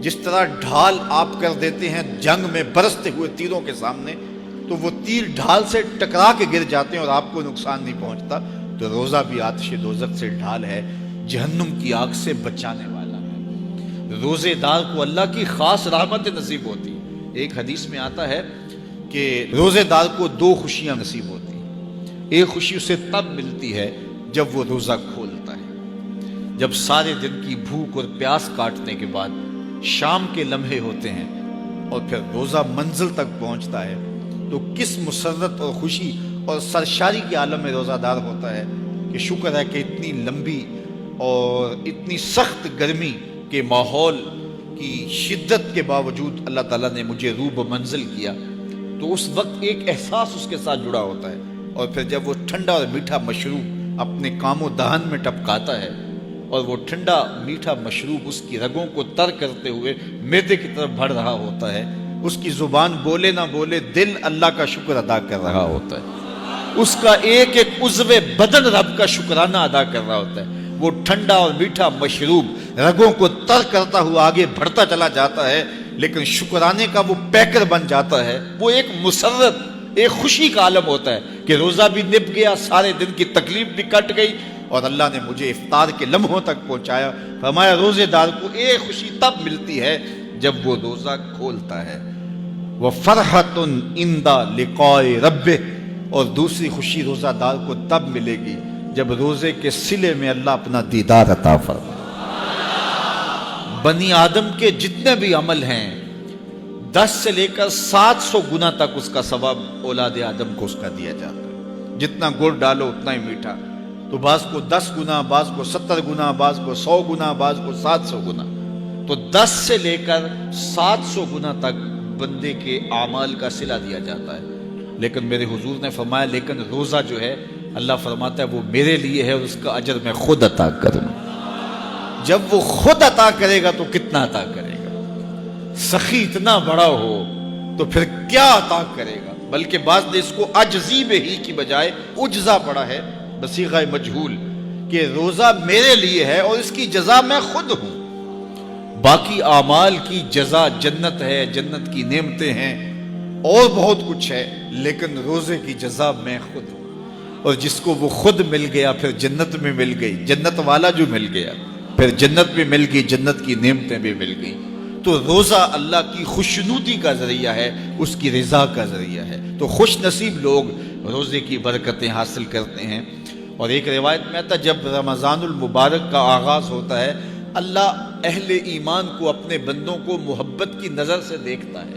جس طرح ڈھال آپ کر دیتے ہیں جنگ میں برستے ہوئے تیروں کے سامنے، تو وہ تیر ڈھال سے ٹکرا کے گر جاتے ہیں اور آپ کو نقصان نہیں پہنچتا، تو روزہ بھی آتش دوزخ سے ڈھال ہے، جہنم کی آگ سے بچانے والا ہے۔ روزے دار کو اللہ کی خاص رحمت نصیب ہوتی ہے۔ ایک حدیث میں آتا ہے کہ روزے دار کو دو خوشیاں نصیب ہوتی ہیں۔ ایک خوشی اسے تب ملتی ہے جب وہ روزہ کھولتا ہے، جب سارے دن کی بھوک اور پیاس کاٹنے کے بعد شام کے لمحے ہوتے ہیں اور پھر روزہ منزل تک پہنچتا ہے، تو کس مسرت اور خوشی اور سرشاری کے عالم میں روزہ دار ہوتا ہے کہ شکر ہے کہ اتنی لمبی اور اتنی سخت گرمی کے ماحول کی شدت کے باوجود اللہ تعالیٰ نے مجھے روب منزل کیا۔ تو اس وقت ایک احساس اس کے ساتھ جڑا ہوتا ہے، اور پھر جب وہ ٹھنڈا اور میٹھا مشروب اپنے کام و دہن میں ٹپکاتا ہے اور وہ ٹھنڈا میٹھا مشروب اس کی رگوں کو تر کرتے ہوئے معدے کی طرف بڑھ رہا ہوتا ہے، اس کی زبان بولے نہ بولے دل اللہ کا شکر ادا کر رہا ہوتا ہے، اس کا ایک ایک عضو بدن رب کا شکرانہ ادا کر رہا ہوتا ہے۔ وہ ٹھنڈا اور میٹھا مشروب رگوں کو تر کرتا ہوا آگے بڑھتا چلا جاتا ہے، لیکن شکرانے کا وہ پیکر بن جاتا ہے۔ وہ ایک مسرت، ایک خوشی کا عالم ہوتا ہے کہ روزہ بھی نپ گیا، سارے دن کی تکلیف بھی کٹ گئی، اور اللہ نے مجھے افطار کے لمحوں تک پہنچایا۔ فرمایا روزے دار کو ایک خوشی تب ملتی ہے جب وہ روزہ کھولتا ہے، وَفَرْحَةٌ عِنْدَ لِقَاءِ رَبِّهِ، اور دوسری خوشی روزہ دار کو تب ملے گی جب روزے کے صلے میں اللہ اپنا دیدار عطا فرمائے۔ بنی آدم کے جتنے بھی عمل ہیں 10 سے لے کر 700 گنا تک اس کا ثواب اولاد آدم کو اس کا دیا جاتا ہے۔ جتنا گڑ ڈالو اتنا ہی میٹھا، تو بعض کو 10 گنا، بعض کو 70 گنا، بعض کو 100 گنا، بعض کو 700 گنا، تو 10 سے لے کر 700 گنا تک بندے کے اعمال کا صلہ دیا جاتا ہے۔ لیکن میرے حضور نے فرمایا لیکن روزہ جو ہے اللہ فرماتا ہے وہ میرے لیے ہے اور اس کا اجر میں خود عطا کروں۔ جب وہ خود عطا کرے گا تو کتنا عطا کرے گا؟ سخی اتنا بڑا ہو تو پھر کیا عطا کرے گا؟ بلکہ بعض نے اس کو عجزی ہی کی بجائے عجزہ پڑھا ہے بصیغہ مجہول، کہ روزہ میرے لیے ہے اور اس کی جزا میں خود ہوں۔ باقی اعمال کی جزا جنت ہے، جنت کی نعمتیں ہیں اور بہت کچھ ہے، لیکن روزے کی جزا میں خود ہوں۔ اور جس کو وہ خود مل گیا پھر جنت میں مل گئی، جنت والا جو مل گیا پھر جنت بھی مل گئی، جنت کی نعمتیں بھی مل گئی۔ تو روزہ اللہ کی خوشنودی کا ذریعہ ہے، اس کی رضا کا ذریعہ ہے۔ تو خوش نصیب لوگ روزے کی برکتیں حاصل کرتے ہیں۔ اور ایک روایت میں آتا ہے جب رمضان المبارک کا آغاز ہوتا ہے اللہ اہل ایمان کو، اپنے بندوں کو محبت کی نظر سے دیکھتا ہے،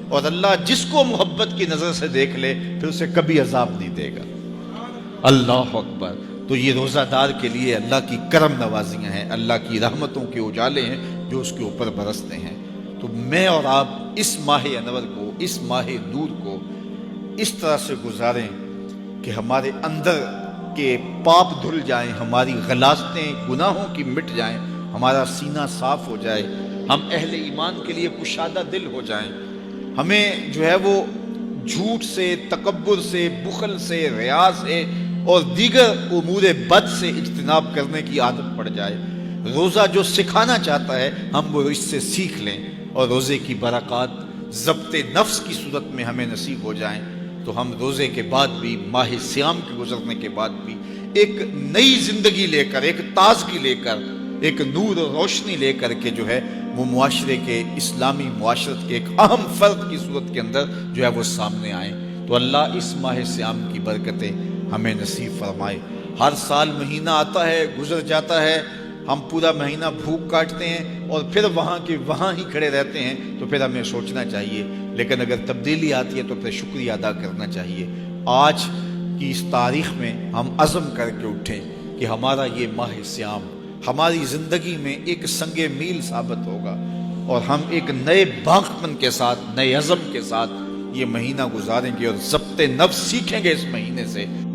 اور اللہ جس کو محبت کی نظر سے دیکھ لے پھر اسے کبھی عذاب نہیں دے گا۔ اللہ اکبر۔ تو یہ روزہ دار کے لیے اللہ کی کرم نوازیاں ہیں، اللہ کی رحمتوں کے اجالے ہیں جو اس کے اوپر برستے ہیں۔ تو میں اور آپ اس ماہ انور کو، اس ماہ نور کو اس طرح سے گزاریں کہ ہمارے اندر کے پاپ دھل جائیں، ہماری غلاظتیں گناہوں کی مٹ جائیں، ہمارا سینہ صاف ہو جائے، ہم اہل ایمان کے لیے کشادہ دل ہو جائیں، ہمیں جو ہے وہ جھوٹ سے، تکبر سے، بخل سے، ریا سے اور دیگر امور بد سے اجتناب کرنے کی عادت پڑ جائے۔ روزہ جو سکھانا چاہتا ہے ہم وہ اس سے سیکھ لیں، اور روزے کی برکات ضبط نفس کی صورت میں ہمیں نصیب ہو جائیں، تو ہم روزے کے بعد بھی، ماہ صیام کے گزرنے کے بعد بھی ایک نئی زندگی لے کر، ایک تازگی لے کر، ایک نور و روشنی لے کر کے جو ہے وہ معاشرے کے، اسلامی معاشرت کے ایک اہم فرد کی صورت کے اندر جو ہے وہ سامنے آئیں۔ تو اللہ اس ماہ صیام کی برکتیں ہمیں نصیب فرمائے۔ ہر سال مہینہ آتا ہے، گزر جاتا ہے، ہم پورا مہینہ بھوک کاٹتے ہیں اور پھر وہاں کے وہاں ہی کھڑے رہتے ہیں، تو پھر ہمیں سوچنا چاہیے، لیکن اگر تبدیلی آتی ہے تو پھر شکریہ ادا کرنا چاہیے۔ آج کی اس تاریخ میں ہم عزم کر کے اٹھیں کہ ہمارا یہ ماہ صیام ہماری زندگی میں ایک سنگ میل ثابت ہوگا، اور ہم ایک نئے باغپن کے ساتھ، نئے عزم کے ساتھ یہ مہینہ گزاریں گے اور ضبط نفس سیکھیں گے اس مہینے سے۔